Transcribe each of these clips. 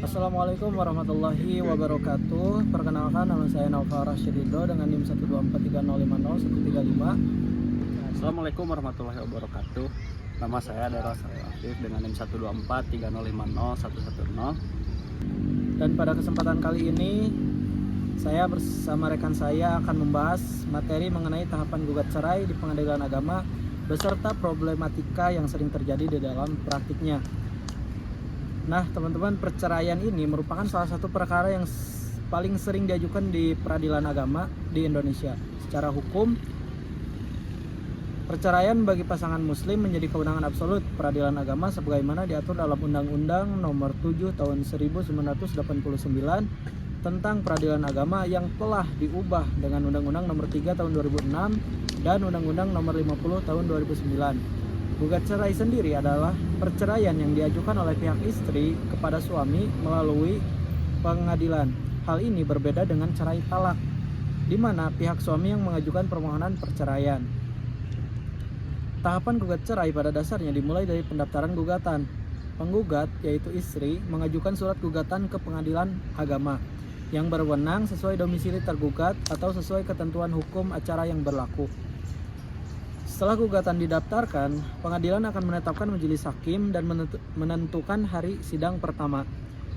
Assalamualaikum warahmatullahi wabarakatuh. Perkenalkan, nama saya Naufal Rashidido dengan NIM 124305013. Assalamualaikum warahmatullahi wabarakatuh. Nama saya Daryl Afif dengan NIM 12430501110. Dan pada kesempatan kali ini saya bersama rekan saya akan membahas materi mengenai tahapan gugat cerai di pengadilan agama beserta problematika yang sering terjadi di dalam praktiknya. Nah, teman-teman, perceraian ini merupakan salah satu perkara yang paling sering diajukan di peradilan agama di Indonesia. Secara hukum, perceraian bagi pasangan muslim menjadi kewenangan absolut peradilan agama sebagaimana diatur dalam Undang-Undang Nomor 7 Tahun 1989 tentang peradilan agama yang telah diubah dengan Undang-Undang Nomor 3 Tahun 2006 dan Undang-Undang Nomor 50 Tahun 2009. Gugat cerai sendiri adalah perceraian yang diajukan oleh pihak istri kepada suami melalui pengadilan. Hal ini berbeda dengan cerai talak, di mana pihak suami yang mengajukan permohonan perceraian. Tahapan gugat cerai pada dasarnya dimulai dari pendaftaran gugatan. Penggugat, yaitu istri, mengajukan surat gugatan ke pengadilan agama yang berwenang sesuai domisili tergugat atau sesuai ketentuan hukum acara yang berlaku. Setelah gugatan didaftarkan, pengadilan akan menetapkan majelis hakim dan menentukan hari sidang pertama.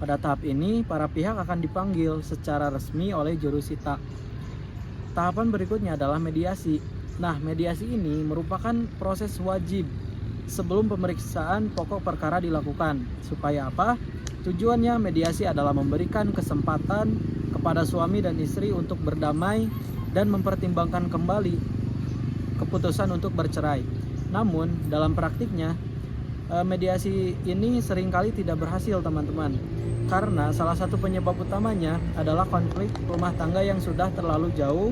Pada tahap ini, para pihak akan dipanggil secara resmi oleh jurusita. Tahapan berikutnya adalah mediasi. Nah, mediasi ini merupakan proses wajib sebelum pemeriksaan pokok perkara dilakukan. Supaya apa? Tujuannya mediasi adalah memberikan kesempatan kepada suami dan istri untuk berdamai dan mempertimbangkan kembali keputusan untuk bercerai. Namun dalam praktiknya mediasi ini seringkali tidak berhasil, teman-teman, karena salah satu penyebab utamanya adalah konflik rumah tangga yang sudah terlalu jauh,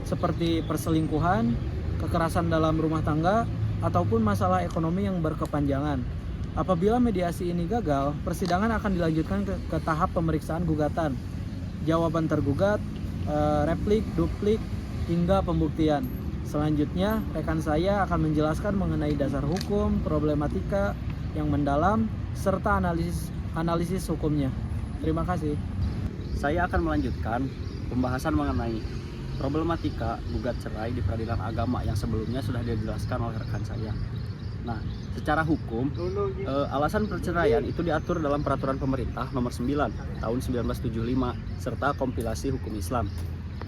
seperti perselingkuhan, kekerasan dalam rumah tangga, ataupun masalah ekonomi yang berkepanjangan. Apabila mediasi ini gagal, persidangan akan dilanjutkan ke tahap pemeriksaan gugatan, jawaban tergugat, replik, duplik, hingga pembuktian. Selanjutnya, rekan saya akan menjelaskan mengenai dasar hukum, problematika yang mendalam, serta analisis hukumnya. Terima kasih. Saya akan melanjutkan pembahasan mengenai problematika gugat cerai di peradilan agama yang sebelumnya sudah dijelaskan oleh rekan saya. Nah, secara hukum, alasan perceraian itu diatur dalam Peraturan Pemerintah Nomor 9 Tahun 1975 serta kompilasi hukum Islam.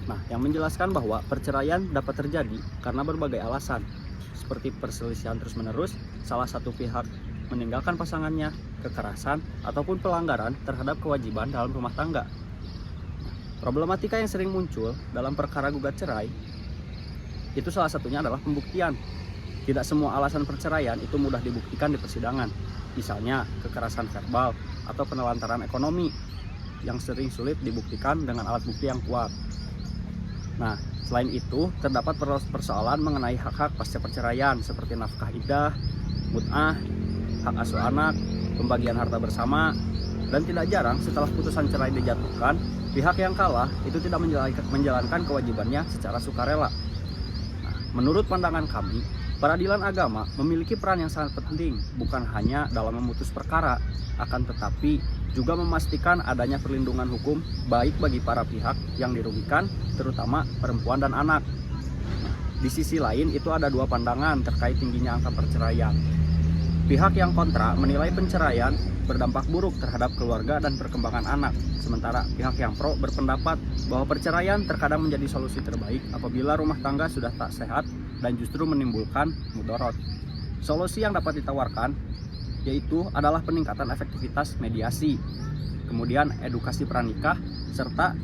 Nah, yang menjelaskan bahwa perceraian dapat terjadi karena berbagai alasan, seperti perselisihan terus-menerus, salah satu pihak meninggalkan pasangannya, kekerasan, ataupun pelanggaran terhadap kewajiban dalam rumah tangga. Problematika yang sering muncul dalam perkara gugat cerai itu salah satunya adalah pembuktian. Tidak semua alasan perceraian itu mudah dibuktikan di persidangan. Misalnya kekerasan verbal atau penelantaran ekonomi yang sering sulit dibuktikan dengan alat bukti yang kuat. Nah, selain itu terdapat persoalan mengenai hak-hak pasca perceraian seperti nafkah iddah, mut'ah, hak asuh anak, pembagian harta bersama, dan tidak jarang setelah putusan cerai dijatuhkan, pihak yang kalah itu tidak menjalankan kewajibannya secara sukarela. Nah, menurut pandangan kami, peradilan agama memiliki peran yang sangat penting, bukan hanya dalam memutus perkara, akan tetapi juga memastikan adanya perlindungan hukum baik bagi para pihak yang dirugikan, terutama perempuan dan anak. Di sisi lain, itu ada dua pandangan terkait tingginya angka perceraian. Pihak yang kontra menilai perceraian berdampak buruk terhadap keluarga dan perkembangan anak, sementara pihak yang pro berpendapat bahwa perceraian terkadang menjadi solusi terbaik apabila rumah tangga sudah tak sehat dan justru menimbulkan mudorot. Solusi yang dapat ditawarkan yaitu adalah peningkatan efektivitas mediasi, kemudian edukasi pranikah, serta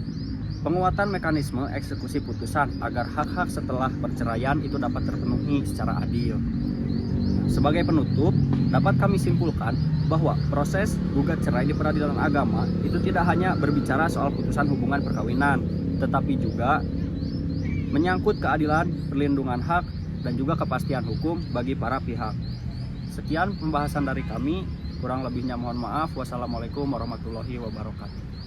penguatan mekanisme eksekusi putusan agar hak-hak setelah perceraian itu dapat terpenuhi secara adil. Sebagai penutup, dapat kami simpulkan bahwa proses gugat cerai di peradilan agama itu tidak hanya berbicara soal putusan hubungan perkawinan, tetapi juga menyangkut keadilan, perlindungan hak, dan juga kepastian hukum bagi para pihak. Sekian pembahasan dari kami, kurang lebihnya mohon maaf. Wassalamualaikum warahmatullahi wabarakatuh.